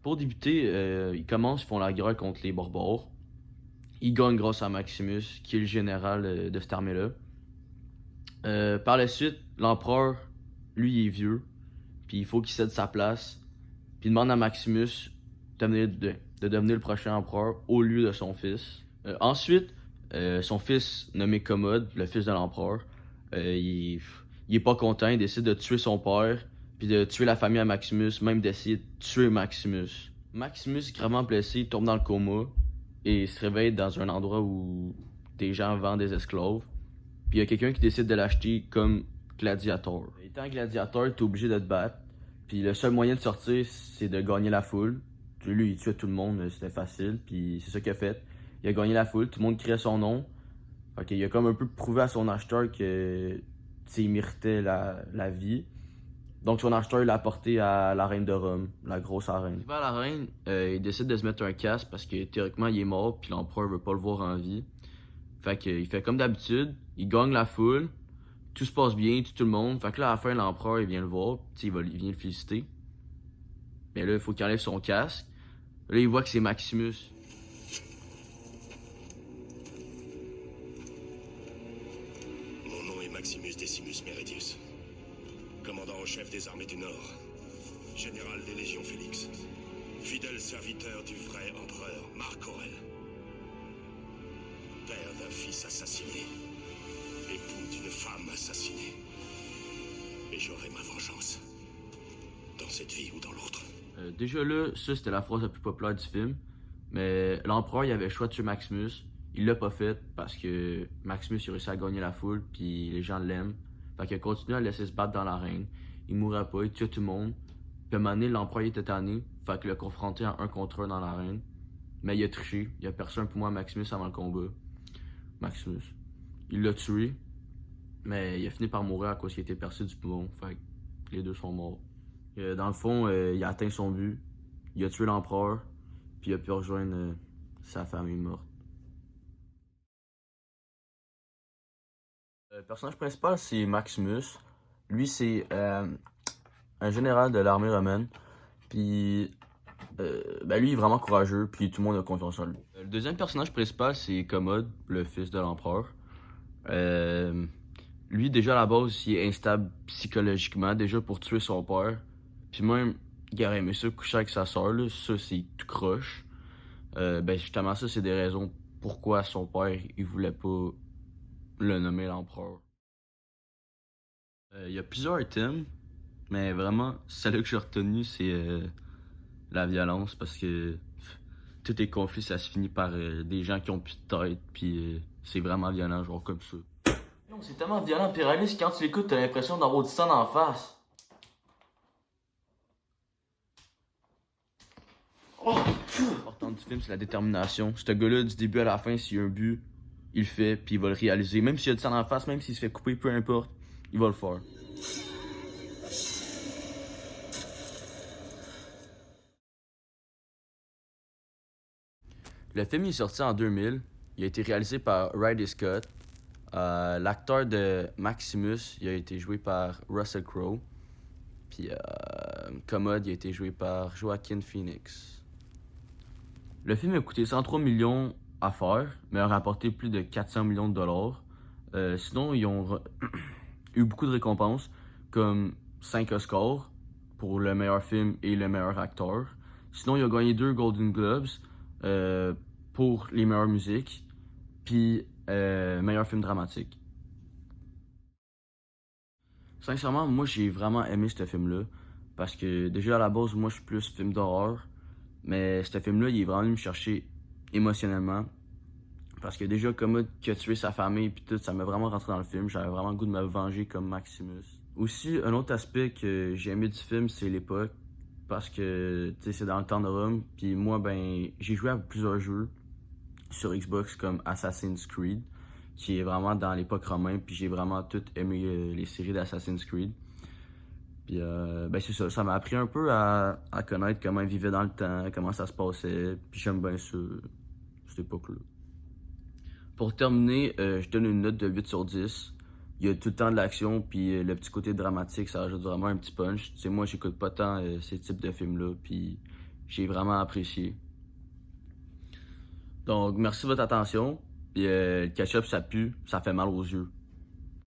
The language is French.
Pour débuter, ils commencent, ils font la guerre contre les barbares. Ils gagnent grâce à Maximus, qui est le général de cette armée-là. Par la suite, l'empereur, lui, il est vieux, puis il faut qu'il cède sa place. Puis il demande à Maximus de devenir le prochain empereur au lieu de son fils. Ensuite, son fils, nommé Commode, le fils de l'empereur, il est pas content, il décide de tuer son père, puis de tuer la famille à Maximus, même d'essayer de tuer Maximus. Maximus est gravement blessé, il tombe dans le coma, et il se réveille dans un endroit où des gens vendent des esclaves. Puis il y a quelqu'un qui décide de l'acheter comme gladiateur. Étant gladiateur, t'es obligé de te battre. Puis le seul moyen de sortir, c'est de gagner la foule. Lui, il tuait tout le monde, c'était facile. Puis c'est ça qu'il a fait. Il a gagné la foule, tout le monde criait son nom. Fait qu'il a comme un peu prouvé à son acheteur que il méritait la vie. Donc son acheteur l'a apporté à la reine de Rome, la grosse arène. Il va à la reine, il décide de se mettre un casque parce que théoriquement il est mort, puis l'empereur veut pas le voir en vie. Fait qu'il fait comme d'habitude, il gagne la foule, tout se passe bien, tout le monde. Fait que là, à la fin, l'empereur, il vient le voir, il vient le féliciter. Mais là, il faut qu'il enlève son casque. Là, il voit que c'est Maximus. Mon nom est Maximus Decimus Meridius, commandant en chef des armées du Nord, général des légions Félix, fidèle serviteur du vrai empereur Marc Aurèle, père d'un fils assassiné, époux d'une femme assassinée. Et j'aurai ma vengeance, dans cette vie ou dans l'autre. Déjà là, ça c'était la phrase la plus populaire du film. Mais l'empereur, il avait le choix de tuer Maximus. Il l'a pas fait parce que Maximus il a réussi à gagner la foule, puis les gens l'aiment. Fait qu'il a continué à le laisser se battre dans l'arène. Il mourrait pas, il tuait tout le monde. Puis à un moment donné, l'empereur il était tanné. Fait qu'il l'a confronté à un contre un dans l'arène. Mais il a triché. Il a perçu un peu moins Maximus avant le combat. Maximus. Il l'a tué. Mais il a fini par mourir à cause qu'il était percé du poumon. Fait que les deux sont morts. Dans le fond, il a atteint son but. Il a tué l'empereur. Puis il a pu rejoindre sa famille morte. Le personnage principal, c'est Maximus. Lui, c'est un général de l'armée romaine. Puis, lui, il est vraiment courageux. Puis tout le monde a confiance en lui. Le deuxième personnage principal, c'est Commode, le fils de l'empereur. Lui, déjà à la base, il est instable psychologiquement, déjà pour tuer son père. Puis même, il aurait aimé ça coucher avec sa soeur, là. Ça, c'est tout croche. Justement, ça, c'est des raisons pourquoi son père, il voulait pas le nommer l'empereur. Il y a plusieurs thèmes, mais vraiment, celle que j'ai retenu, c'est la violence, parce que tous les conflits, ça se finit par des gens qui ont plus de tête, puis c'est vraiment violent, genre comme ça. Non, c'est tellement violent, puis réaliste, quand tu l'écoutes, t'as l'impression d'avoir du sang en face. Oh, l'important du film, c'est la détermination. Ce gars-là, du début à la fin, s'il a un but, il le fait, puis il va le réaliser. Même s'il y a du sang en face, même s'il se fait couper, peu importe, il va le faire. Le film est sorti en 2000. Il a été réalisé par Ridley Scott. L'acteur de Maximus, il a été joué par Russell Crowe. Puis Commode, il a été joué par Joaquin Phoenix. Le film a coûté 103 millions à faire, mais a rapporté plus de 400 millions de dollars. Sinon, ils ont eu beaucoup de récompenses, comme 5 Oscars pour le meilleur film et le meilleur acteur. Sinon, ils ont gagné 2 Golden Globes pour les meilleures musiques, puis meilleur film dramatique. Sincèrement, moi j'ai vraiment aimé ce film-là, parce que déjà à la base, moi je suis plus film d'horreur, mais ce film-là, il est vraiment venu me chercher émotionnellement. Parce que déjà, comme qui a tué sa famille puis tout, ça m'a vraiment rentré dans le film. J'avais vraiment le goût de me venger comme Maximus. Aussi, un autre aspect que j'ai aimé du film, c'est l'époque. Parce que, tu sais, c'est dans le temps de Rome. Puis moi, j'ai joué à plusieurs jeux sur Xbox comme Assassin's Creed, qui est vraiment dans l'époque romaine. Puis j'ai vraiment tout aimé les séries d'Assassin's Creed. Puis, c'est ça. Ça m'a appris un peu à connaître comment ils vivaient dans le temps, comment ça se passait. Puis j'aime bien ça, cette époque-là. Pour terminer, je donne une note de 8 sur 10. Il y a tout le temps de l'action, puis le petit côté dramatique, ça rajoute vraiment un petit punch. Tu sais, moi, j'écoute pas tant ces types de films-là, puis J'ai vraiment apprécié. Donc, merci de votre attention. Puis le ketchup, ça pue, ça fait mal aux yeux.